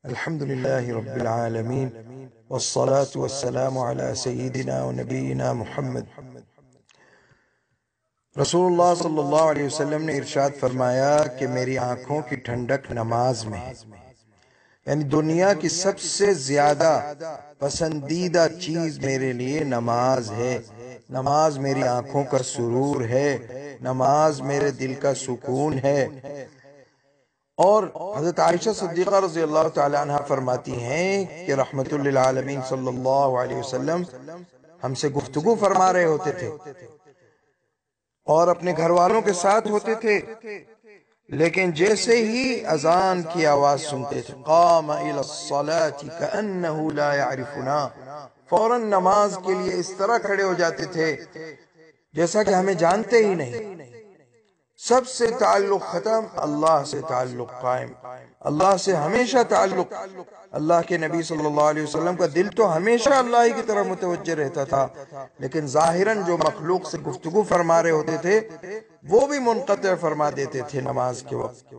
الحمد لله رب العالمين والصلاة والسلام على سيدنا ونبينا محمد۔ رسول اللہ صلی اللہ علیہ وسلم نے ارشاد فرمایا کہ میری آنکھوں کی ٹھنڈک نماز میں ہے، یعنی دنیا کی سب سے زیادہ پسندیدہ چیز میرے لیے نماز ہے۔ نماز میری آنکھوں کا سرور ہے، نماز میرے دل کا سکون ہے۔ اور حضرت عائشہ صدیقہ رضی اللہ تعالی عنہ فرماتی ہیں کہ رحمت للعالمین صلی اللہ علیہ وسلم ہم سے گفتگو فرما رہے ہوتے تھے اور اپنے گھر والوں کے ساتھ ہوتے تھے، لیکن جیسے ہی اذان کی آواز سنتے تھے قام الی الصلاة کأنہ لا یعرفنا، فوراً نماز کے لیے اس طرح کھڑے ہو جاتے تھے جیسا کہ ہمیں جانتے ہی نہیں۔ سب سے تعلق ختم، اللہ سے تعلق قائم، اللہ سے ہمیشہ تعلق۔ اللہ کے نبی صلی اللہ علیہ وسلم کا دل تو ہمیشہ اللہ ہی کی طرف متوجہ رہتا تھا، لیکن ظاہراً جو مخلوق سے گفتگو فرما رہے ہوتے تھے وہ بھی منقطع فرما دیتے تھے نماز کے وقت۔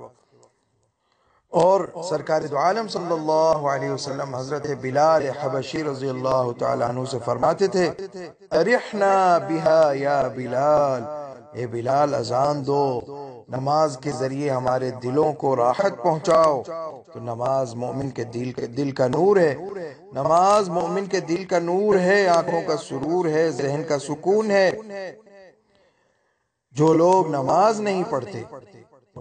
اور سرکار دو عالم صلی اللہ علیہ وسلم حضرت بلال حبشی رضی اللہ تعالیٰ عنہ سے فرماتے تھے ارحنا بہا یا بلال، اے بلال اذان دو، نماز کے ذریعے ہمارے دلوں کو راحت پہنچاؤ۔ تو نماز مومن کے دل کا نور ہے، نماز مومن کے دل کا نور ہے، آنکھوں کا سرور ہے، ذہن کا سکون ہے۔ جو لوگ نماز نہیں پڑھتے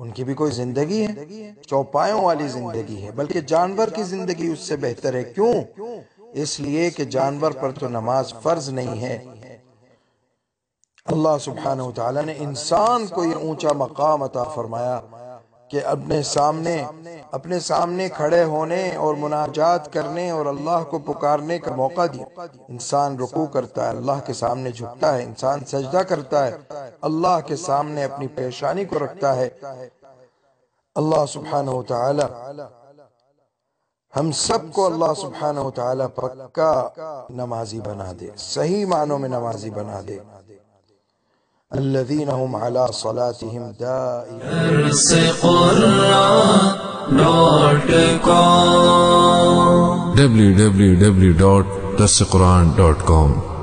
ان کی بھی کوئی زندگی ہے، چوپایوں والی زندگی ہے، بلکہ جانور کی زندگی اس سے بہتر ہے۔ کیوں؟ اس لیے کہ جانور پر تو نماز فرض نہیں ہے۔ اللہ سبحانہ وتعالی نے انسان کو یہ اونچا مقام عطا فرمایا کہ اپنے سامنے کھڑے ہونے اور مناجات کرنے اور اللہ کو پکارنے کا موقع دیا۔ انسان رکوع کرتا ہے، اللہ کے سامنے جھکتا ہے، انسان سجدہ کرتا ہے، اللہ کے سامنے اپنی پیشانی کو رکھتا ہے۔ اللہ سبحانہ وتعالی ہم سب کو اللہ سبحانہ وتعالی پکا نمازی بنا دے، صحیح معنوں میں نمازی بنا دے۔ الذين هم على صلاتهم دائمون۔ www.darsequran.com